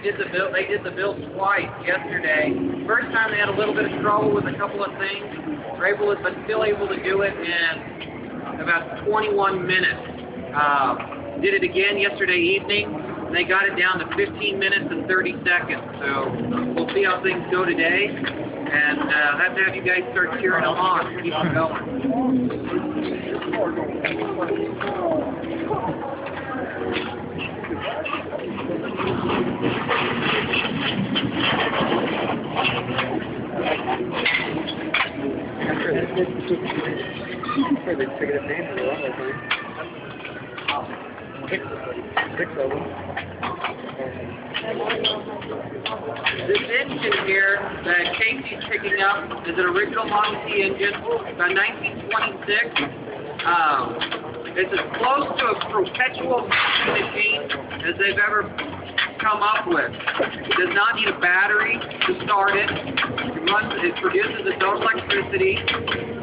did the build. They did the build twice yesterday. First time they had a little bit of trouble with a couple of things. But still able to do it in about 21 minutes. Did it again yesterday evening. And they got it down to 15 minutes and 30 seconds. So we'll see how things go today. And have to have you guys start cheering them on. Keep them going. This engine here that Casey's picking up is an original Model T engine, about 1926. It's as close to a perpetual machine as they've ever come up with. It does not need a battery to start it. It produces its own electricity.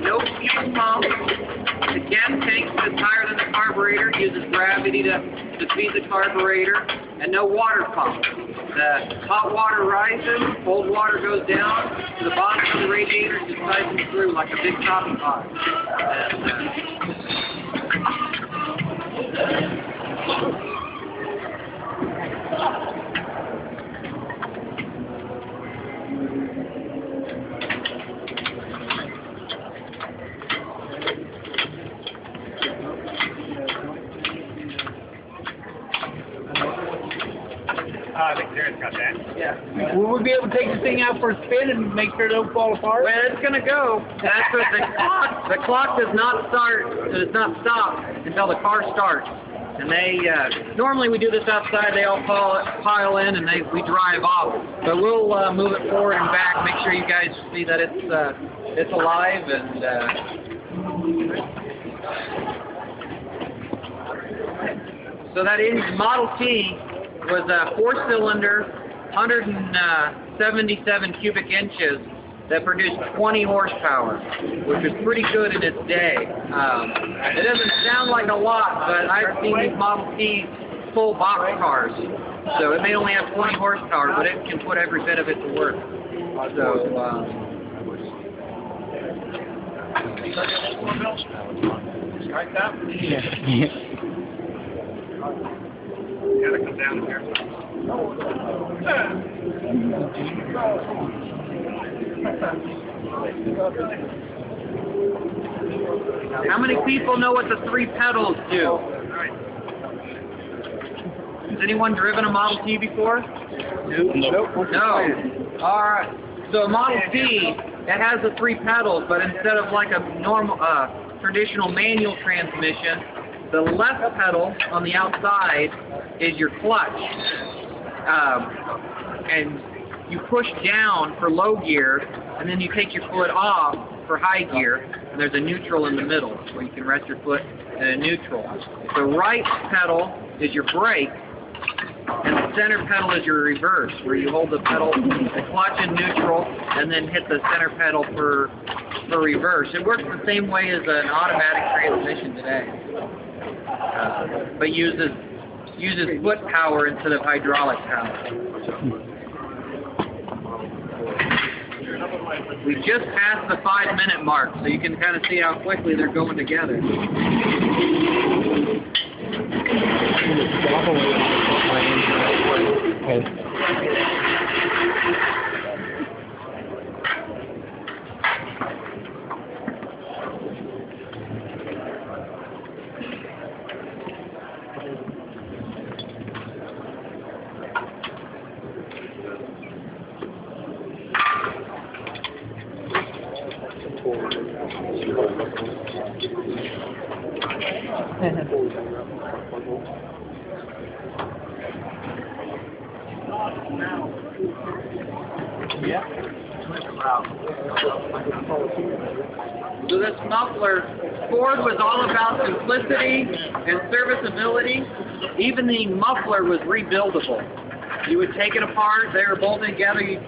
No fuel pump. The gas tank is higher than the carburetor. It uses gravity to feed the carburetor. And no water pump. The hot water rises, cold water goes down to the bottom of the radiator and just siphons through like a big coffee pot. I think Jared's got that. Yeah. Will we be able to take the thing out for a spin and make sure it don't fall apart? Well, it's going to go. That's what the clock does not stop until the car starts. And they normally we do this outside. They all pile in and we drive off. But we'll move it forward and back. Make sure you guys see that it's alive and. So that Model T was a 4-cylinder, 177 cubic inches that produced 20 horsepower, which is pretty good in its day. It doesn't sound like a lot, but I've seen these Model T full box cars. So it may only have 20 horsepower, but it can put every bit of it to work. So, Right that? Yeah. Gotta come down here. how many people know what the 3 pedals do? Has anyone driven a Model T before? Nope. No. Alright. So a Model T, it has the 3 pedals, but instead of like a normal, traditional manual transmission, the left pedal on the outside is your clutch. And you push down for low gear, and then you take your foot off for high gear, and there's a neutral in the middle, where you can rest your foot in a neutral. The right pedal is your brake, and the center pedal is your reverse, where you hold the pedal, the clutch in neutral, and then hit the center pedal for reverse. It works the same way as an automatic transmission today, but uses foot power instead of hydraulic power. We just passed the 5-minute mark, so you can kind of see how quickly they're going together. So this muffler, Ford was all about simplicity and serviceability. Even the muffler was rebuildable. You would take it apart, they were bolted together, you'd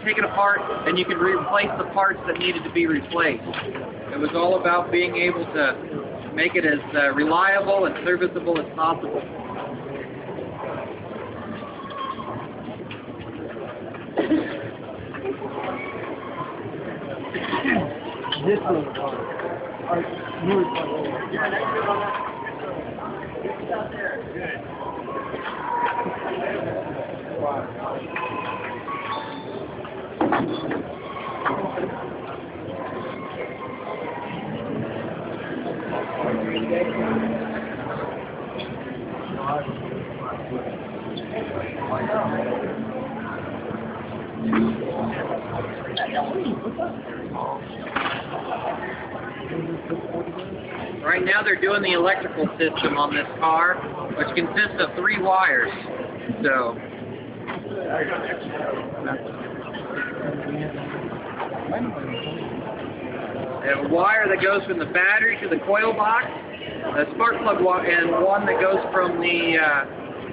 take it apart, and you could replace the parts that needed to be replaced. It was all about being able to make it as reliable and serviceable as possible. This one. Right now they're doing the electrical system on this car, which consists of 3 wires. So, they have a wire that goes from the battery to the coil box, a spark plug and one that goes from the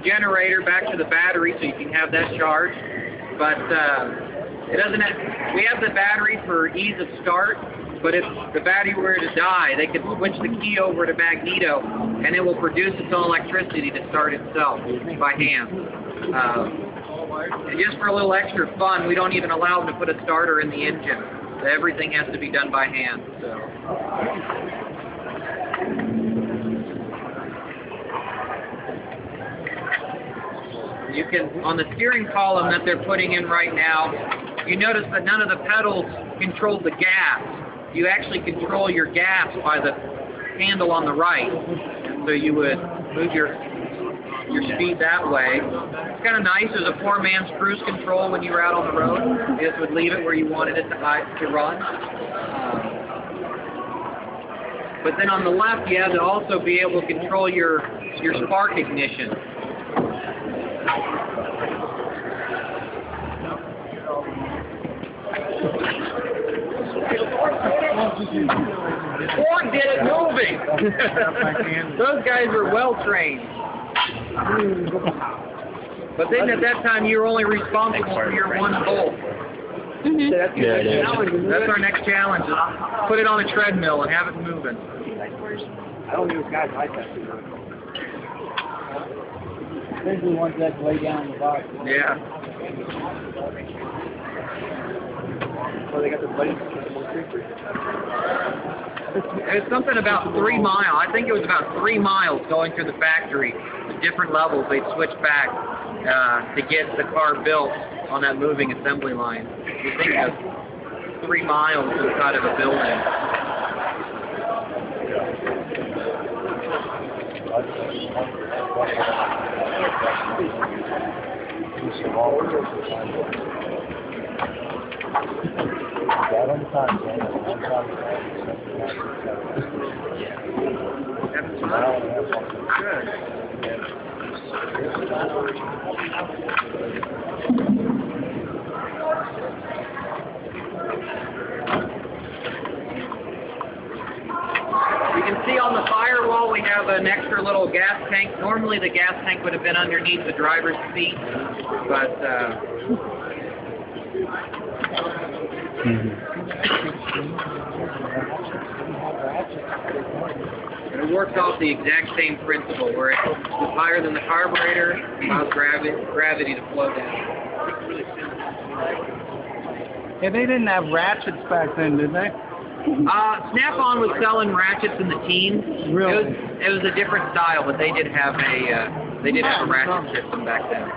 generator back to the battery so you can have that charged. But it doesn't have, we have the battery for ease of start, but if the battery were to die, they could switch the key over to magneto and it will produce its own electricity to start itself by hand. And just for a little extra fun, we don't even allow them to put a starter in the engine. Everything has to be done by hand. So. You can, on the steering column that they're putting in right now, you notice that none of the pedals control the gas. You actually control your gas by the handle on the right. So you would move your speed that way. It's kind of nice. There's a 4-man's cruise control when you were out on the road. You just would leave it where you wanted it to run. But then on the left, you have to also be able to control your spark ignition. Ford did it moving. Those guys were well trained. But then at that time, you were only responsible for your one bolt. Mm-hmm. That's our next challenge. Is put it on a treadmill and have it moving. I don't use guys like that. Especially ones that lay down in the box. Yeah. So they got the buddy. It's something about 3 miles. I think it was about 3 miles going through the factory. At different levels, they'd switch back to get the car built on that moving assembly line. You think of 3 miles inside of a building. You can see on the firewall we have an extra little gas tank. Normally the gas tank would have been underneath the driver's seat, but it works off the exact same principle, where it's higher than the carburetor, allows gravity to flow down. Yeah, they didn't have ratchets back then, did they? Snap-on was selling ratchets in the teens. Really? It was a different style, but they did have a ratchet system back then.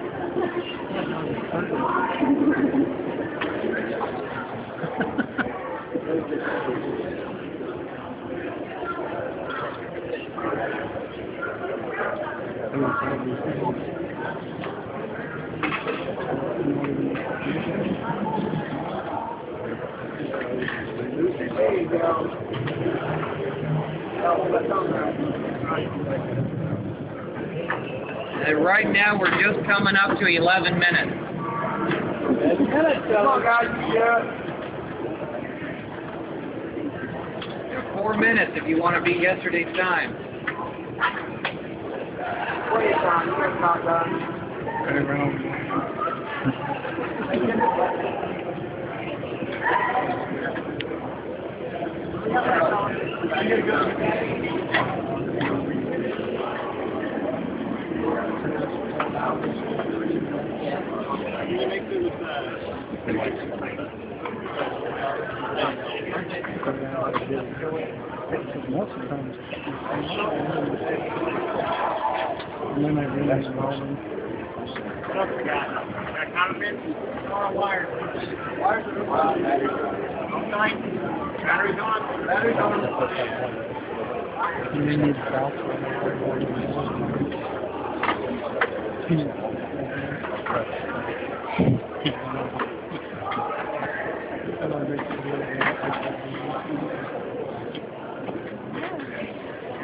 And right now we're just coming up to 11 minutes. Come on, guys. Yeah. 4 minutes if you want to beat yesterday's time. What is on? You're not done. Most of the time, and then I realized, What else we got? Got counterfeits? Wires. Wires are fine. Battery's on. Battery's on. you need belts.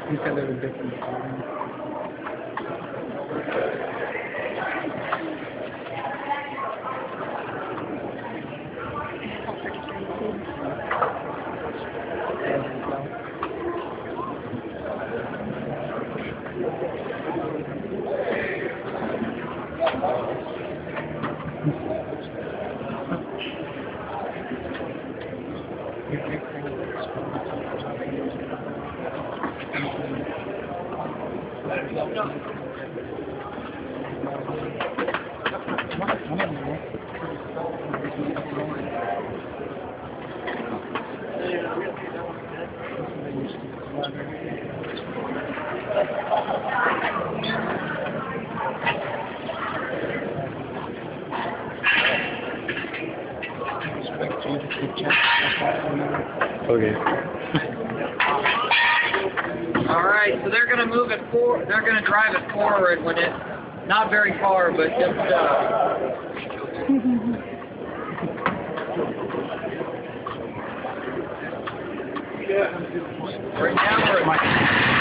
He said there were different times. Okay. All right, so they're going to move it forward. They're going to drive it forward when it's not very far, but just right now we're at